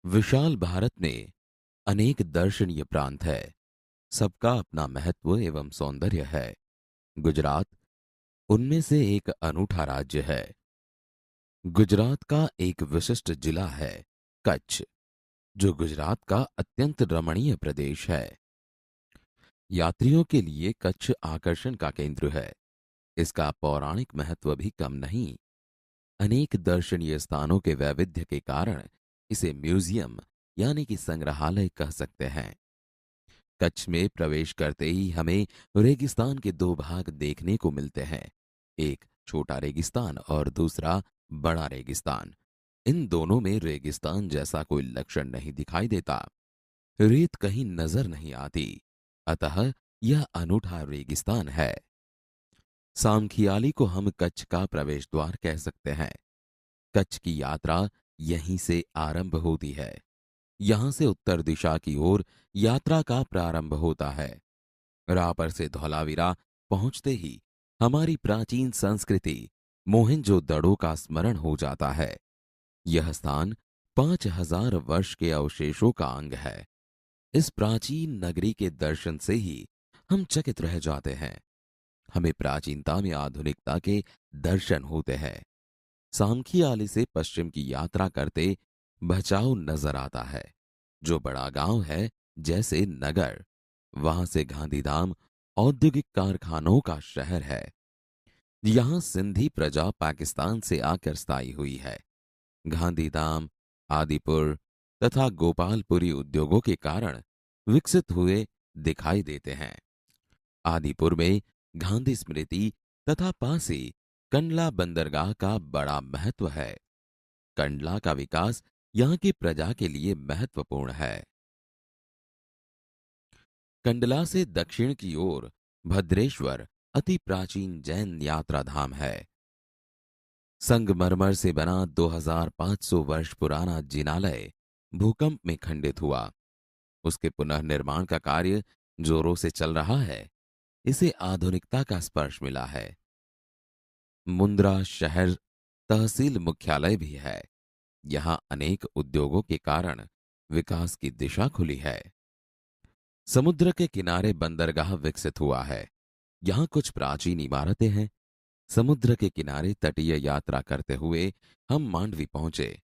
विशाल भारत में अनेक दर्शनीय प्रांत है। सबका अपना महत्व एवं सौंदर्य है। गुजरात उनमें से एक अनूठा राज्य है। गुजरात का एक विशिष्ट जिला है कच्छ, जो गुजरात का अत्यंत रमणीय प्रदेश है। यात्रियों के लिए कच्छ आकर्षण का केंद्र है। इसका पौराणिक महत्व भी कम नहीं। अनेक दर्शनीय स्थानों के वैविध्य के कारण इसे म्यूजियम यानी कि संग्रहालय कह सकते हैं। कच्छ में प्रवेश करते ही हमें रेगिस्तान के दो भाग देखने को मिलते हैं, एक छोटा रेगिस्तान और दूसरा बड़ा रेगिस्तान। इन दोनों में रेगिस्तान जैसा कोई लक्षण नहीं दिखाई देता। रेत कहीं नजर नहीं आती, अतः यह अनूठा रेगिस्तान है। सामखियाली को हम कच्छ का प्रवेश द्वार कह सकते हैं। कच्छ की यात्रा यहीं से आरंभ होती है। यहां से उत्तर दिशा की ओर यात्रा का प्रारंभ होता है। रापर से धौलावीरा पहुंचते ही हमारी प्राचीन संस्कृति मोहनजोदड़ो का स्मरण हो जाता है। यह स्थान 5,000 वर्ष के अवशेषों का अंग है। इस प्राचीन नगरी के दर्शन से ही हम चकित रह जाते हैं। हमें प्राचीनता में आधुनिकता के दर्शन होते हैं। सामखियाली से पश्चिम की यात्रा करते भचाऊ नजर आता है, जो बड़ा गांव है जैसे नगर। वहां से गांधीधाम औद्योगिक कारखानों का शहर है। यहां सिंधी प्रजा पाकिस्तान से आकर स्थायी हुई है। गांधीधाम, आदिपुर तथा गोपालपुरी उद्योगों के कारण विकसित हुए दिखाई देते हैं। आदिपुर में गांधी स्मृति तथा पास ही कंडला बंदरगाह का बड़ा महत्व है। कंडला का विकास यहाँ की प्रजा के लिए महत्वपूर्ण है। कंडला से दक्षिण की ओर भद्रेश्वर अति प्राचीन जैन यात्रा धाम है। संगमरमर से बना 2500 वर्ष पुराना जिनालय भूकंप में खंडित हुआ। उसके पुनर्निर्माण का कार्य जोरों से चल रहा है। इसे आधुनिकता का स्पर्श मिला है। मुंद्रा शहर तहसील मुख्यालय भी है। यहां अनेक उद्योगों के कारण विकास की दिशा खुली है। समुद्र के किनारे बंदरगाह विकसित हुआ है। यहां कुछ प्राचीन इमारतें हैं। समुद्र के किनारे तटीय यात्रा करते हुए हम मांडवी पहुंचे।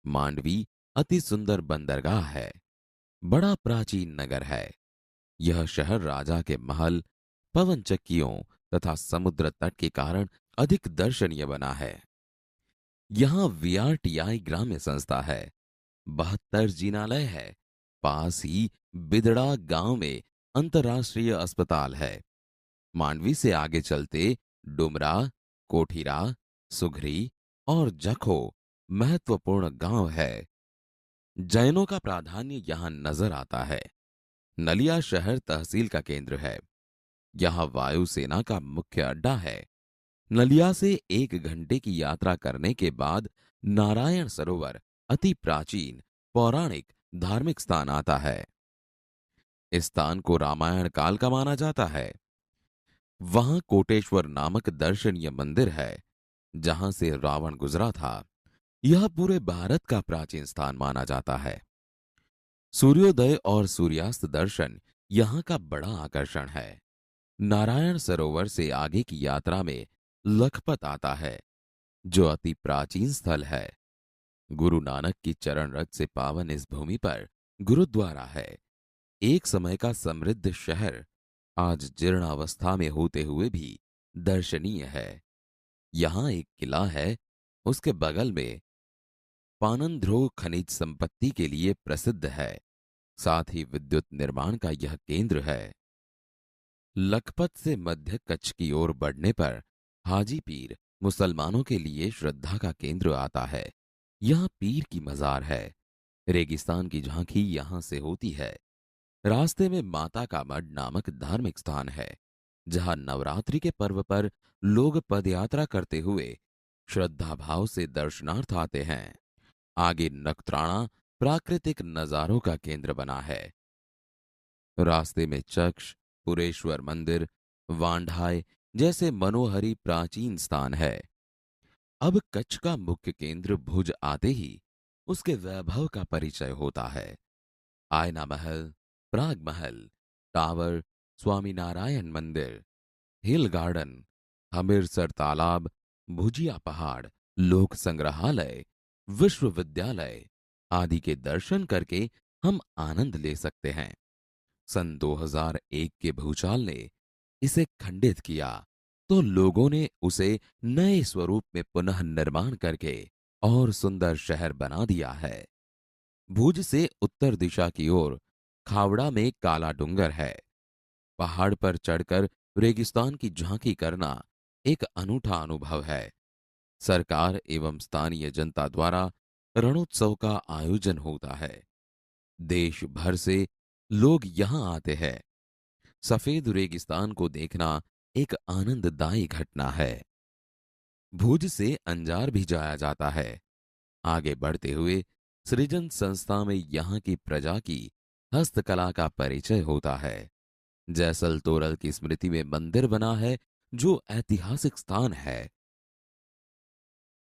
मांडवी अति सुंदर बंदरगाह है। बड़ा प्राचीन नगर है। यह शहर राजा के महल, पवन चक्कियों तथा समुद्र तट के कारण अधिक दर्शनीय बना है। यहां वीआरटीआई ग्राम्य संस्था है। 72 जिनालय है। पास ही बिदड़ा गांव में अंतर्राष्ट्रीय अस्पताल है। मांडवी से आगे चलते डुमरा, कोठीरा, सुघरी और जखो महत्वपूर्ण गांव है। जैनों का प्राधान्य यहां नजर आता है। नलिया शहर तहसील का केंद्र है। यहां वायुसेना का मुख्य अड्डा है। नलिया से 1 घंटे की यात्रा करने के बाद नारायण सरोवर अति प्राचीन पौराणिक धार्मिक स्थान आता है। इस स्थान को रामायण काल का माना जाता है। वहां कोटेश्वर नामक दर्शनीय मंदिर है, जहां से रावण गुजरा था। यह पूरे भारत का प्राचीन स्थान माना जाता है। सूर्योदय और सूर्यास्त दर्शन यहां का बड़ा आकर्षण है। नारायण सरोवर से आगे की यात्रा में लखपत आता है, जो अति प्राचीन स्थल है। गुरु नानक की चरण रज से पावन इस भूमि पर गुरुद्वारा है। एक समय का समृद्ध शहर आज जीर्णावस्था में होते हुए भी दर्शनीय है। यहां एक किला है। उसके बगल में पानंध्रो खनिज संपत्ति के लिए प्रसिद्ध है। साथ ही विद्युत निर्माण का यह केंद्र है। लखपत से मध्य कच्छ की ओर बढ़ने पर हाजी पीर मुसलमानों के लिए श्रद्धा का केंद्र आता है। यहाँ पीर की मजार है। रेगिस्तान की झांकी यहां से होती है। रास्ते में माता का मठ नामक धार्मिक स्थान है, जहां नवरात्रि के पर्व पर लोग पदयात्रा करते हुए श्रद्धा भाव से दर्शनार्थ आते हैं। आगे नखत्राणा प्राकृतिक नजारों का केंद्र बना है। रास्ते में चक्ष, पुरेश्वर मंदिर, वांढाय जैसे मनोहरी प्राचीन स्थान है। अब कच्छ का मुख्य केंद्र भुज आते ही उसके वैभव का परिचय होता है। आयना महल, प्राग महल, टावर, स्वामीनारायण मंदिर, हिल गार्डन, हमिरसर तालाब, भुजिया पहाड़, लोक संग्रहालय, विश्वविद्यालय आदि के दर्शन करके हम आनंद ले सकते हैं। सन 2001 के भूचाल ने इसे खंडित किया तो लोगों ने उसे नए स्वरूप में पुनः निर्माण करके और सुंदर शहर बना दिया है। भुज से उत्तर दिशा की ओर खावड़ा में काला डूंगर है। पहाड़ पर चढ़कर रेगिस्तान की झांकी करना एक अनूठा अनुभव है। सरकार एवं स्थानीय जनता द्वारा रणोत्सव का आयोजन होता है। देश भर से लोग यहां आते हैं। सफेद रेगिस्तान को देखना एक आनंददायी घटना है। भुज से अंजार भी जाया जाता है। आगे बढ़ते हुए सृजन संस्था में यहाँ की प्रजा की हस्तकला का परिचय होता है। जैसल तोरल की स्मृति में मंदिर बना है जो ऐतिहासिक स्थान है।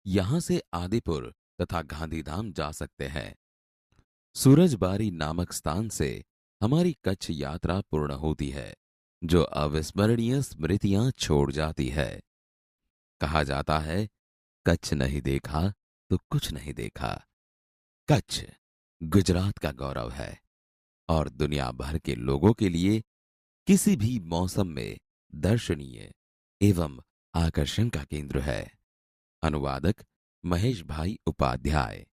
यहां से आदिपुर तथा गांधीधाम जा सकते हैं। सूरजबारी नामक स्थान से हमारी कच्छ यात्रा पूर्ण होती है, जो अविस्मरणीय स्मृतियां छोड़ जाती है। कहा जाता है, कच्छ नहीं देखा तो कुछ नहीं देखा। कच्छ गुजरात का गौरव है और दुनिया भर के लोगों के लिए किसी भी मौसम में दर्शनीय एवं आकर्षण का केंद्र है। अनुवादक महेश भाई उपाध्याय।